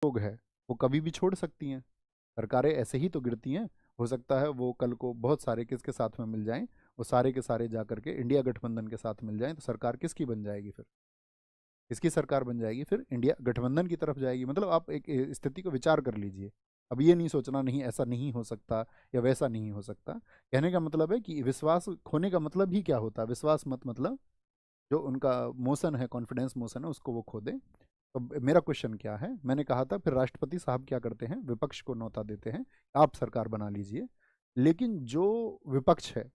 लोग है वो कभी भी छोड़ सकती हैं। सरकारें ऐसे ही तो गिरती हैं। हो सकता है वो कल को बहुत सारे किसके साथ में मिल जाएं, वो सारे के सारे जा करके इंडिया गठबंधन के साथ मिल जाएं, तो सरकार किसकी बन जाएगी फिर? किसकी सरकार बन जाएगी फिर? इंडिया गठबंधन की तरफ जाएगी। मतलब आप एक स्थिति को विचार कर लीजिए। अब ये नहीं सोचना नहीं ऐसा नहीं हो सकता या वैसा नहीं हो सकता। कहने का मतलब है कि विश्वास खोने का मतलब ही क्या होता है? विश्वास मत मतलब जो उनका मोशन है, कॉन्फिडेंस मोशन है, उसको वो खो दें। तो मेरा क्वेश्चन क्या है, मैंने कहा था फिर राष्ट्रपति साहब क्या करते हैं, विपक्ष को न्योता देते हैं, आप सरकार बना लीजिए। लेकिन जो विपक्ष है,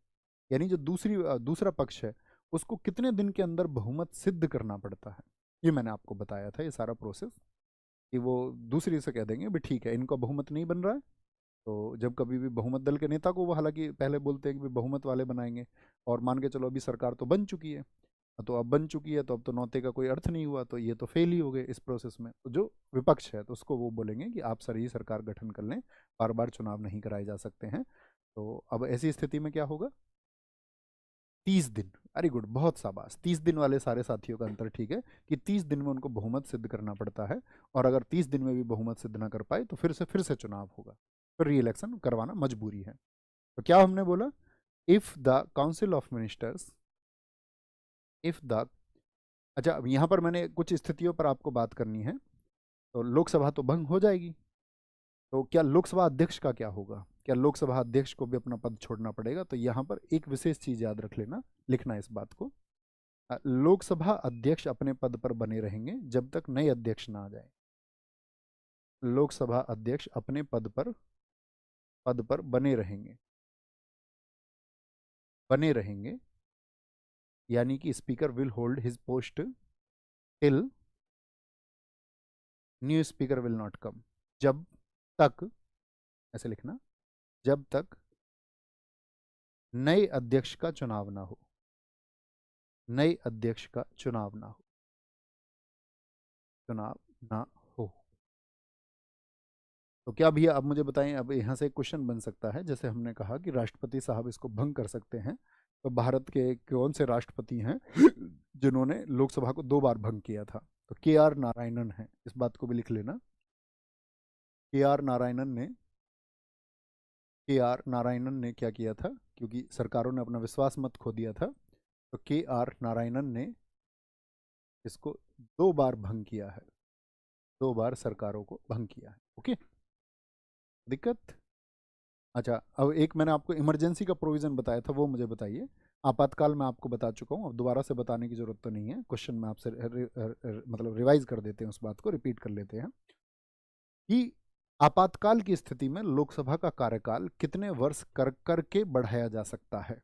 यानी जो दूसरा पक्ष है, उसको कितने दिन के अंदर बहुमत सिद्ध करना पड़ता है, ये मैंने आपको बताया था, ये सारा प्रोसेस। कि वो दूसरी से कह देंगे भी ठीक है इनका बहुमत नहीं बन रहा है, तो जब कभी भी बहुमत दल के नेता को वो हालांकि पहले बोलते हैं कि भी बहुमत वाले बनाएंगे, और मान के चलो अभी सरकार तो बन चुकी है, तो अब बन चुकी है तो अब तो नौते का कोई अर्थ नहीं हुआ, तो ये तो फेल ही हो गए इस प्रोसेस में। तो जो विपक्ष है तो उसको वो बोलेंगे कि आप सर ही सरकार गठन कर लें, बार बार चुनाव नहीं कराए जा सकते हैं। तो अब ऐसी स्थिति में क्या होगा? 30 दिन। वेरी गुड, बहुत शाबाश। 30 दिन वाले सारे साथियों का अंतर ठीक है कि 30 दिन में उनको बहुमत सिद्ध करना पड़ता है, और अगर 30 दिन में भी बहुमत सिद्ध ना कर पाए तो फिर से चुनाव होगा, फिर री इलेक्शन करवाना मजबूरी है। तो क्या हमने बोला? If the council of ministers, if the, अच्छा अब यहाँ पर मैंने कुछ स्थितियों पर आपको बात करनी है। तो लोकसभा तो भंग हो जाएगी, तो क्या लोकसभा अध्यक्ष का क्या होगा? क्या लोकसभा अध्यक्ष को भी अपना पद छोड़ना पड़ेगा? तो यहाँ पर एक विशेष चीज याद रख लेना, लिखना इस बात को। लोकसभा अध्यक्ष अपने पद पर बने रहेंगे जब तक नए अध्यक्ष ना आ जाए। लोकसभा अध्यक्ष अपने पद पर बने रहेंगे, यानी कि speaker will hold his post till new speaker will not come. जब तक, ऐसे लिखना, जब तक नए अध्यक्ष का चुनाव ना हो, नए अध्यक्ष का चुनाव ना हो। तो क्या भैया अब मुझे बताएं, अब यहाँ से एक क्वेश्चन बन सकता है, जैसे हमने कहा कि राष्ट्रपति साहब इसको भंग कर सकते हैं, तो भारत के कौन से राष्ट्रपति हैं जिन्होंने लोकसभा को 2 बार भंग किया था? तो के आर नारायणन है, इस बात को भी लिख लेना। के आर नारायणन ने के आर नारायणन ने क्या किया था, क्योंकि सरकारों ने अपना विश्वास मत खो दिया था, तो के आर नारायणन ने इसको 2 बार भंग किया है, 2 बार सरकारों को भंग किया है। ओके, दिक्कत? अच्छा, अब एक मैंने आपको इमरजेंसी का प्रोविजन बताया था, वो मुझे बताइए। आपातकाल मैं आपको बता चुका हूँ, अब दोबारा से बताने की जरूरत तो नहीं है। क्वेश्चन में आपसे मतलब रिवाइज कर देते हैं, उस बात को रिपीट कर लेते हैं कि आपातकाल की स्थिति में लोकसभा का कार्यकाल कितने वर्ष कर करके बढ़ाया जा सकता है?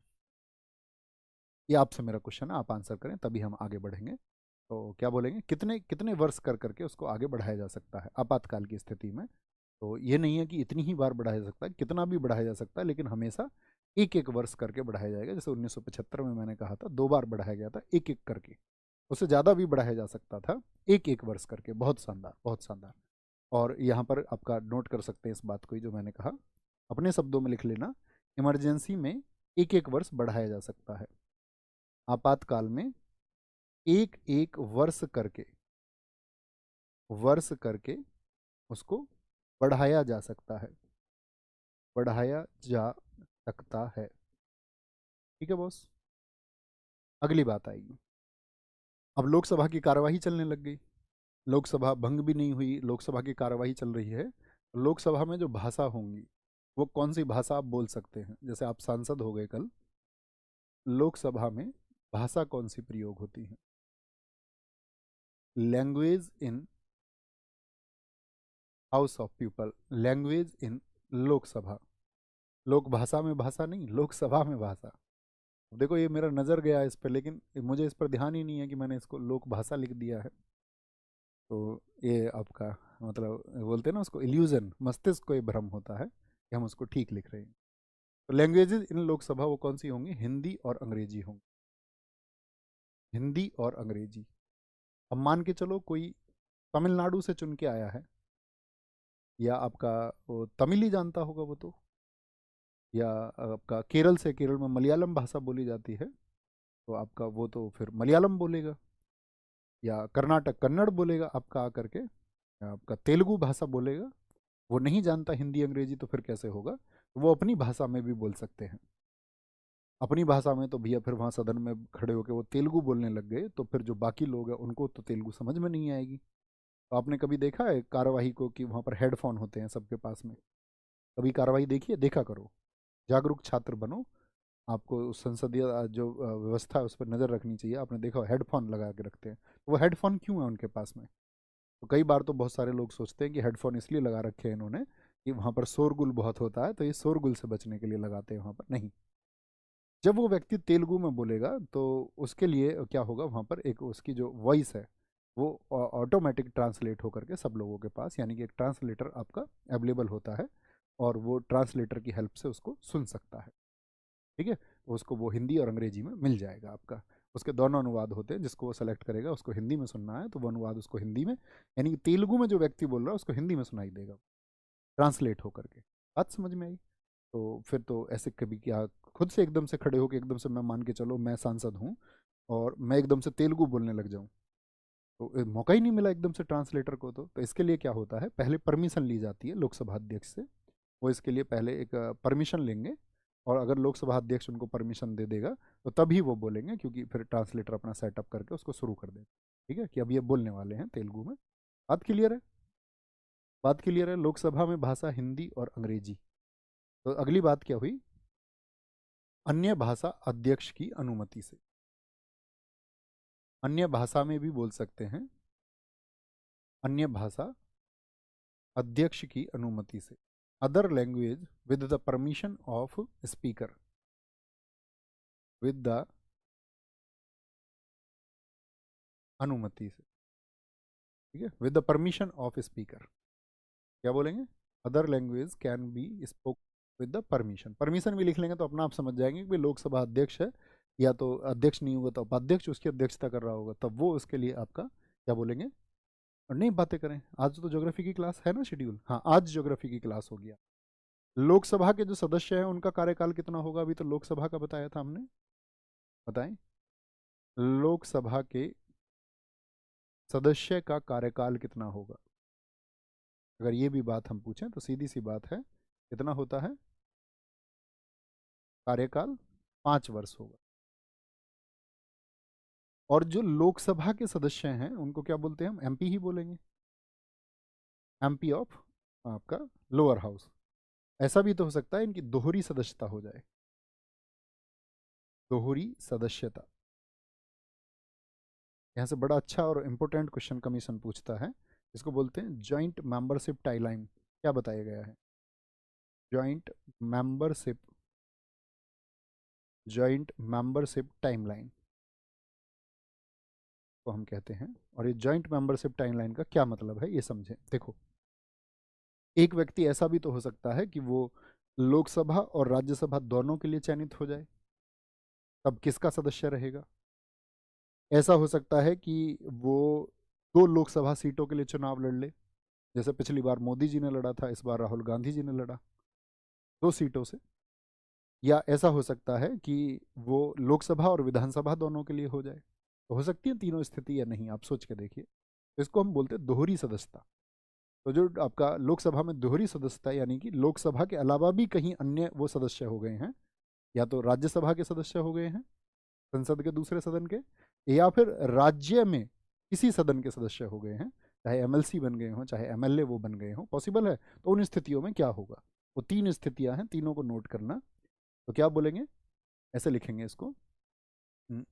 ये आपसे मेरा क्वेश्चन है, आप आंसर करें तभी हम आगे बढ़ेंगे। तो क्या बोलेंगे, कितने कितने वर्ष कर करके उसको आगे बढ़ाया जा सकता है आपातकाल की स्थिति में? तो ये नहीं है कि इतनी ही बार बढ़ाया जा सकता है, कितना भी बढ़ाया जा सकता है, लेकिन हमेशा एक एक वर्ष करके बढ़ाया जाएगा। जैसे 1975 में मैंने कहा था 2 बार बढ़ाया गया था, एक एक करके। उससे ज़्यादा भी बढ़ाया जा सकता था, एक एक वर्ष करके। बहुत शानदार, बहुत शानदार। और यहाँ पर आपका नोट कर सकते हैं इस बात को ही जो मैंने कहा, अपने शब्दों में लिख लेना। इमरजेंसी में एक एक वर्ष बढ़ाया जा सकता है, आपातकाल में एक एक वर्ष करके उसको बढ़ाया जा सकता है, बढ़ाया जा सकता है। ठीक है बॉस, अगली बात आएगी। अब लोकसभा की कार्यवाही चलने लग गई, लोकसभा भंग भी नहीं हुई, लोकसभा की कार्यवाही चल रही है। लोकसभा में जो भाषा होंगी वो कौन सी भाषा आप बोल सकते हैं? जैसे आप सांसद हो गए कल, लोकसभा में भाषा कौन सी प्रयोग होती है? Language in house of people, language in Lok Sabha. लोक भाषा में भाषा नहीं, लोकसभा में भाषा। देखो ये मेरा नज़र गया इस पर, लेकिन मुझे इस पर ध्यान ही नहीं है कि मैंने इसको लोक भाषा लिख दिया है। तो ये आपका मतलब बोलते हैं ना उसको इल्यूजन, मस्तिष्क को ये भ्रम होता है कि हम उसको ठीक लिख रहे हैं। तो लैंग्वेजेस इन लोकसभा वो कौन सी होंगी? हिंदी और अंग्रेजी होंगी, हिंदी और अंग्रेजी। अब मान के चलो कोई तमिलनाडु से चुन के आया है, या आपका वो तमिल ही जानता होगा वो तो, या आपका केरल से, केरल में मलयालम भाषा बोली जाती है, तो आपका वो तो फिर मलयालम बोलेगा, या कर्नाटक कन्नड़ बोलेगा आपका आकर के, आपका तेलुगु भाषा बोलेगा, वो नहीं जानता हिंदी अंग्रेजी, तो फिर कैसे होगा? वो अपनी भाषा में भी बोल सकते हैं। अपनी भाषा में तो भैया फिर वहाँ सदन में खड़े होकर वो तेलुगु बोलने लग गए, तो फिर जो बाकी लोग हैं उनको तो तेलुगु समझ में नहीं आएगी। तो आपने कभी देखा है कार्यवाही को कि वहाँ पर हेडफोन होते हैं सबके पास में? कभी कार्यवाही देखिए, देखा करो, जागरूक छात्र बनो। आपको उस संसदीय जो व्यवस्था है उस पर नज़र रखनी चाहिए। आपने देखा हेडफोन लगा के रखते हैं, तो वो हेडफोन क्यों है उनके पास में? तो कई बार तो बहुत सारे लोग सोचते हैं कि हेडफोन इसलिए लगा रखे हैं इन्होंने कि वहाँ पर शोरगुल बहुत होता है, तो ये शोरगुल से बचने के लिए लगाते हैं वहाँ पर। नहीं, जब वो व्यक्ति तेलुगु में बोलेगा तो उसके लिए क्या होगा, वहाँ पर एक उसकी जो वॉइस है वो ऑटोमेटिक ट्रांसलेट होकर के सब लोगों के पास, यानी कि एक ट्रांसलेटर आपका अवेलेबल होता है, और वो ट्रांसलेटर की हेल्प से उसको सुन सकता है। ठीक है, तो उसको वो हिंदी और अंग्रेजी में मिल जाएगा आपका। उसके दोनों अनुवाद होते हैं, जिसको वो सेलेक्ट करेगा, उसको हिंदी में सुनना है तो वो अनुवाद उसको हिंदी में, यानी कि तेलुगु में जो व्यक्ति बोल रहा है उसको हिंदी में सुनाई देगा, ट्रांसलेट होकर के। बात समझ में आई? तो फिर तो ऐसे कभी क्या खुद से एकदम से खड़े होकर एकदम से, मैं मान के चलो मैं सांसद हूँ और मैं एकदम से तेलुगु बोलने लग जाऊँ, तो मौका ही नहीं मिला एकदम से ट्रांसलेटर को। तो इसके लिए क्या होता है, पहले परमिशन ली जाती है लोकसभा अध्यक्ष से। वो इसके लिए पहले एक परमिशन लेंगे, और अगर लोकसभा अध्यक्ष उनको परमिशन दे देगा तो तभी वो बोलेंगे, क्योंकि फिर ट्रांसलेटर अपना सेटअप करके उसको शुरू कर देगा। ठीक है, कि अब ये बोलने वाले हैं तेलुगु में। बात क्लियर है? बात क्लियर है। लोकसभा में भाषा हिंदी और अंग्रेजी। तो अगली बात क्या हुई? अन्य भाषा अध्यक्ष की अनुमति से। अन्य भाषा में भी बोल सकते हैं, अन्य भाषा अध्यक्ष की अनुमति से। Other language with the permission of speaker, with the अनुमति से। ठीक है, with the permission of speaker. क्या बोलेंगे? Other language can be spoke with the permission. Permission भी लिख लेंगे तो अपना आप समझ जाएंगे कि भाई लोकसभा अध्यक्ष है, या तो अध्यक्ष नहीं होगा तो उपाध्यक्ष उसकी अध्यक्षता कर रहा होगा, तब वो उसके लिए आपका क्या बोलेंगे। और नहीं बातें करें, आज तो ज्योग्राफी की क्लास है ना शेड्यूल, हाँ आज ज्योग्राफी की क्लास हो गया। लोकसभा के जो सदस्य हैं उनका कार्यकाल कितना होगा? अभी तो लोकसभा का बताया था हमने, बताएं। लोकसभा के सदस्य का कार्यकाल कितना होगा? अगर ये भी बात हम पूछें तो सीधी सी बात है, कितना होता है कार्यकाल? 5 वर्ष होगा। और जो लोकसभा के सदस्य हैं उनको क्या बोलते हैं? हम एमपी ही बोलेंगे, एमपी ऑफ आपका लोअर हाउस। ऐसा भी तो हो सकता है इनकी दोहरी सदस्यता हो जाए, दोहरी सदस्यता। यहाँ से बड़ा अच्छा और इम्पोर्टेंट क्वेश्चन कमीशन पूछता है, इसको बोलते हैं जॉइंट मेंबरशिप टाइमलाइन। क्या बताया गया है? Joint membership, joint membership timeline को हम कहते हैं। और ये जॉइंट मेंबरशिप टाइमलाइन का क्या मतलब है ये समझें। देखो, एक व्यक्ति ऐसा भी तो हो सकता है कि वो लोकसभा और राज्यसभा दोनों के लिए चयनित हो जाए, तब किसका सदस्य रहेगा? ऐसा हो सकता है कि वो 2 लोकसभा सीटों के लिए चुनाव लड़ ले, जैसे पिछली बार मोदी जी ने लड़ा था, इस बार राहुल गांधी जी ने लड़ा 2 सीटों से। या ऐसा हो सकता है कि वो लोकसभा और विधानसभा दोनों के लिए हो जाए। तो हो सकती है तीनों स्थिति या नहीं, आप सोच के देखिए। तो इसको हम बोलते हैं दोहरी सदस्यता। तो जो आपका लोकसभा में दोहरी सदस्यता, यानी कि लोकसभा के अलावा भी कहीं अन्य वो सदस्य हो गए हैं, या तो राज्यसभा के सदस्य हो गए हैं संसद के दूसरे सदन के, या फिर राज्य में किसी सदन के सदस्य हो गए हैं, चाहे एमएलसी बन गए हों चाहे एमएलए वो बन गए हों, पॉसिबल है। तो उन स्थितियों में क्या होगा? वो 3 स्थितियां हैं, तीनों को नोट करना। तो क्या बोलेंगे, ऐसे लिखेंगे इसको।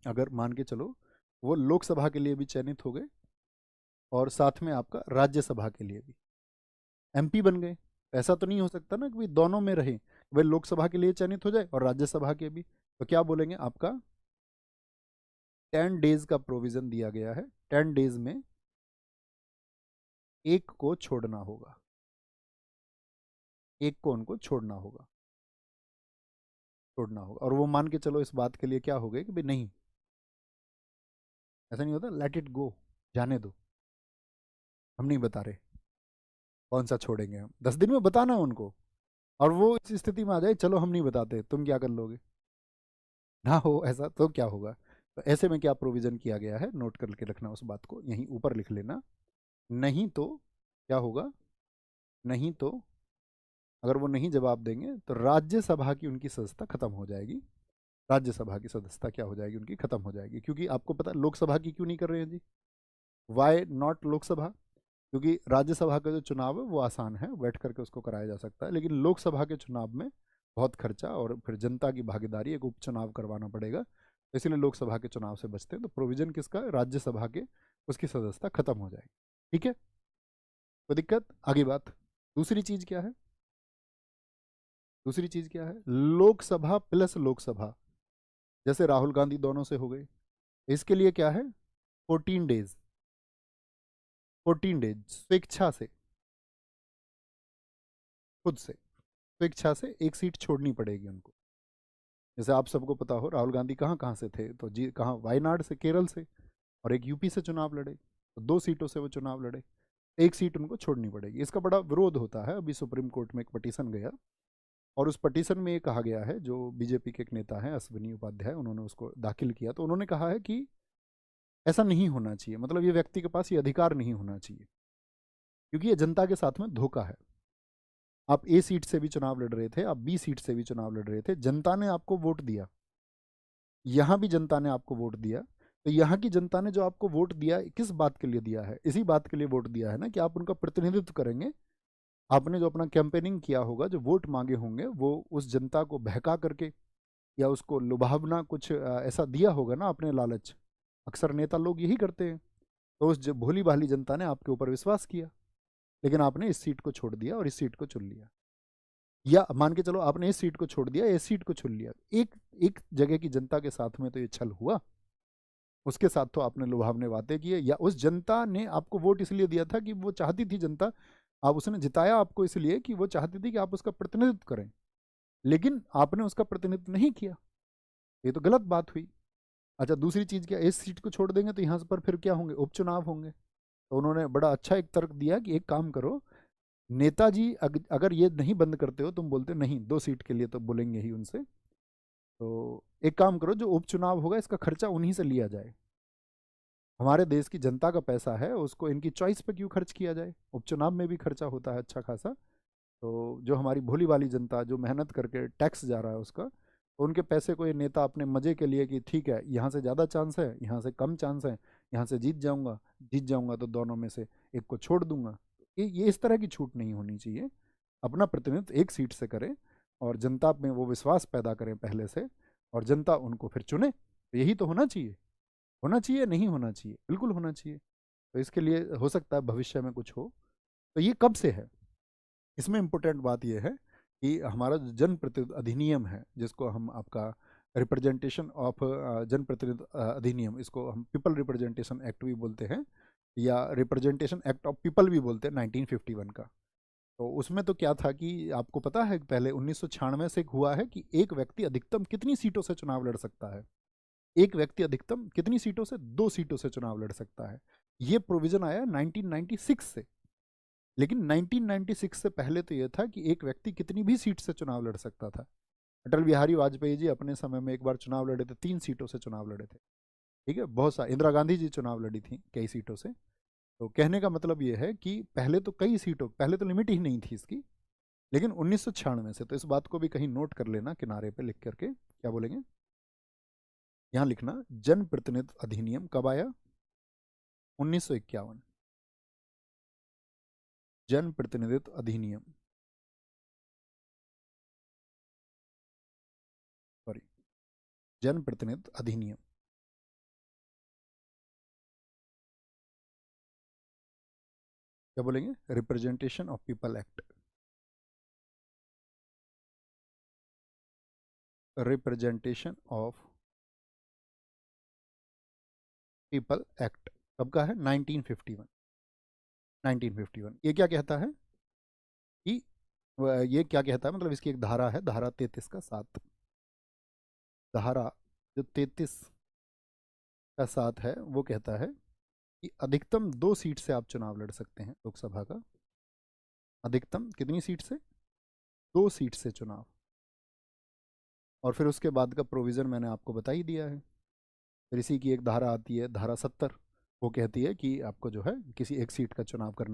अगर मान के चलो वो लोकसभा के लिए भी चयनित हो गए और साथ में आपका राज्यसभा के लिए भी एमपी बन गए, ऐसा तो नहीं हो सकता ना कि भाई दोनों में रहे, भाई लोकसभा के लिए चयनित हो जाए और राज्यसभा के भी। तो क्या बोलेंगे, आपका 10 डेज का प्रोविजन दिया गया है, 10 डेज में एक को छोड़ना होगा, एक को उनको छोड़ना होगा, छोड़ना होगा। और वो मान के चलो इस बात के लिए क्या हो गए कि भाई नहीं, ऐसा नहीं होता, लेट इट गो, जाने दो, हम नहीं बता रहे कौन सा छोड़ेंगे, हम 10 दिन में बताना है उनको। और वो इस स्थिति में आ जाए, चलो हम नहीं बताते, तुम क्या कर लोगे, ना हो ऐसा तो क्या होगा। तो ऐसे में क्या प्रोविजन किया गया है, नोट करके रखना उस बात को, यहीं ऊपर लिख लेना। नहीं तो क्या होगा? नहीं तो अगर वो नहीं जवाब देंगे तो राज्यसभा की उनकी सदस्यता खत्म हो जाएगी। राज्यसभा की सदस्यता क्या हो जाएगी? उनकी खत्म हो जाएगी। क्योंकि आपको पता लोकसभा की क्यों नहीं कर रहे हैं जी? Why not Lok Sabha? क्योंकि राज्यसभा का जो चुनाव है वो आसान है, बैठ करके उसको कराया जा सकता है, लेकिन लोकसभा के चुनाव में बहुत खर्चा और फिर जनता की भागीदारी, एक उपचुनाव करवाना पड़ेगा, तो इसलिए लोकसभा के चुनाव से बचते हैं। तो प्रोविजन किसका? राज्यसभा के, उसकी सदस्यता खत्म हो जाएगी। ठीक है, कोई दिक्कत? आगे बात। दूसरी चीज क्या है? दूसरी चीज क्या है? लोकसभा प्लस लोकसभा, जैसे राहुल गांधी दोनों से हो गई, इसके लिए क्या है? 14 डेज, 14 डेज स्वेच्छा से, खुद से, स्वेच्छा से एक सीट छोड़नी पड़ेगी उनको। जैसे आप सबको पता हो राहुल गांधी कहाँ कहाँ से थे, तो जी कहाँ, वायनाड से, केरल से, और एक यूपी से चुनाव लड़े, तो 2 सीटों से वो चुनाव लड़े, एक सीट उनको छोड़नी पड़ेगी। इसका बड़ा विरोध होता है। अभी सुप्रीम कोर्ट में एक पटिशन गया, और उस पटिशन में ये कहा गया है, जो बीजेपी के एक नेता हैं अश्विनी उपाध्याय, उन्होंने उसको दाखिल किया, तो उन्होंने कहा है कि ऐसा नहीं होना चाहिए, मतलब ये व्यक्ति के पास ये अधिकार नहीं होना चाहिए, क्योंकि ये जनता के साथ में धोखा है। आप ए सीट से भी चुनाव लड़ रहे थे, आप बी सीट से भी चुनाव लड़ रहे थे, जनता ने आपको वोट दिया, यहाँ भी जनता ने आपको वोट दिया, तो यहाँ की जनता ने जो आपको वोट दिया, किस बात के लिए दिया है? इसी बात के लिए वोट दिया है ना, कि आप उनका प्रतिनिधित्व करेंगे। आपने जो अपना कैंपेनिंग किया होगा, जो वोट मांगे होंगे, वो उस जनता को बहका करके या उसको लुभावना कुछ ऐसा दिया होगा ना, अपने लालच। अक्सर नेता लोग यही करते हैं। तो उस भोली भाली जनता ने आपके ऊपर विश्वास किया, लेकिन आपने इस सीट को छोड़ दिया और इस सीट को चुन लिया, या मान के चलो आपने इस सीट को छोड़ दिया, इस सीट को चुन लिया। एक एक जगह की जनता के साथ में तो ये छल हुआ, उसके साथ तो आपने लुभावने बातें किए, या उस जनता ने आपको वोट इसलिए दिया था कि वो चाहती थी जनता, आप उसने जिताया आपको इसलिए कि वो चाहती थी कि आप उसका प्रतिनिधित्व करें, लेकिन आपने उसका प्रतिनिधित्व नहीं किया, ये तो गलत बात हुई। अच्छा, दूसरी चीज क्या? इस सीट को छोड़ देंगे तो यहाँ पर फिर क्या होंगे? उपचुनाव होंगे। तो उन्होंने बड़ा अच्छा एक तर्क दिया कि एक काम करो नेताजी, अगर ये नहीं बंद करते हो, तुम बोलते नहीं 2 सीट के लिए तो बोलेंगे ही उनसे, तो एक काम करो, जो उपचुनाव होगा इसका खर्चा उन्हीं से लिया जाए। हमारे देश की जनता का पैसा है, उसको इनकी चॉइस पे क्यों खर्च किया जाए? उपचुनाव में भी खर्चा होता है अच्छा खासा, तो जो हमारी भोली वाली जनता जो मेहनत करके टैक्स जा रहा है उसका, तो उनके पैसे को ये नेता अपने मजे के लिए, कि ठीक है यहाँ से ज़्यादा चांस है, यहाँ से कम चांस है, यहाँ से जीत जाऊंगा तो दोनों में से एक को छोड़ दूंगा। ये इस तरह की छूट नहीं होनी चाहिए। अपना प्रतिनिधित्व एक सीट से करें, और जनता में वो विश्वास पैदा करें पहले से, और जनता उनको फिर चुने। तो यही तो होना चाहिए। होना चाहिए, नहीं होना चाहिए? बिल्कुल होना चाहिए। तो इसके लिए हो सकता है भविष्य में कुछ हो। तो ये कब से है? इसमें इम्पोर्टेंट बात यह है कि हमारा जो जनप्रतिनिधि अधिनियम है, जिसको हम आपका रिप्रेजेंटेशन ऑफ जनप्रतिनिधि अधिनियम, इसको हम पीपल रिप्रेजेंटेशन एक्ट भी बोलते हैं, या रिप्रेजेंटेशन एक्ट ऑफ पीपल भी बोलते हैं, 1951 का। तो उसमें तो क्या था कि आपको पता है, पहले 1996 से हुआ है कि एक व्यक्ति अधिकतम कितनी सीटों से चुनाव लड़ सकता है? एक व्यक्ति अधिकतम कितनी सीटों से? 2 सीटों से चुनाव लड़ सकता है। ये प्रोविजन आया 1996 से। लेकिन 1996 से पहले तो यह था कि एक व्यक्ति कितनी भी सीट से चुनाव लड़ सकता था। अटल बिहारी वाजपेयी जी अपने समय में एक बार चुनाव लड़े थे, 3 सीटों से चुनाव लड़े थे। ठीक है, बहुत सारे। इंदिरा गांधी जी चुनाव लड़ी थी कई सीटों से। तो कहने का मतलब ये है कि पहले तो कई सीटों, पहले तो लिमिट ही नहीं थी इसकी, लेकिन 1996 से। तो इस बात को भी कहीं नोट कर लेना, किनारे पे लिख करके। क्या बोलेंगे? यहाँ लिखना, जन प्रतिनिधित्व अधिनियम कब आया? 1951। जन प्रतिनिधित्व अधिनियम, सॉरी, जन प्रतिनिधित्व अधिनियम। क्या बोलेंगे? Representation of people act, representation of people act कब का है? 1951। 1951। ये क्या कहता है कि ये क्या कहता है, मतलब इसकी एक धारा है, धारा 33 का 7। धारा जो 33 का 7 है, वो कहता है कि अधिकतम 2 सीट से आप चुनाव लड़ सकते हैं लोकसभा का। अधिकतम कितनी सीट से? 2 सीट से चुनाव। और फिर उसके बाद का प्रोविज़न मैंने आपको बता ही दिया है। फिर इसी की एक धारा आती है, धारा 70। वो कहती है कि आपको जो है किसी एक सीट का चुनाव करना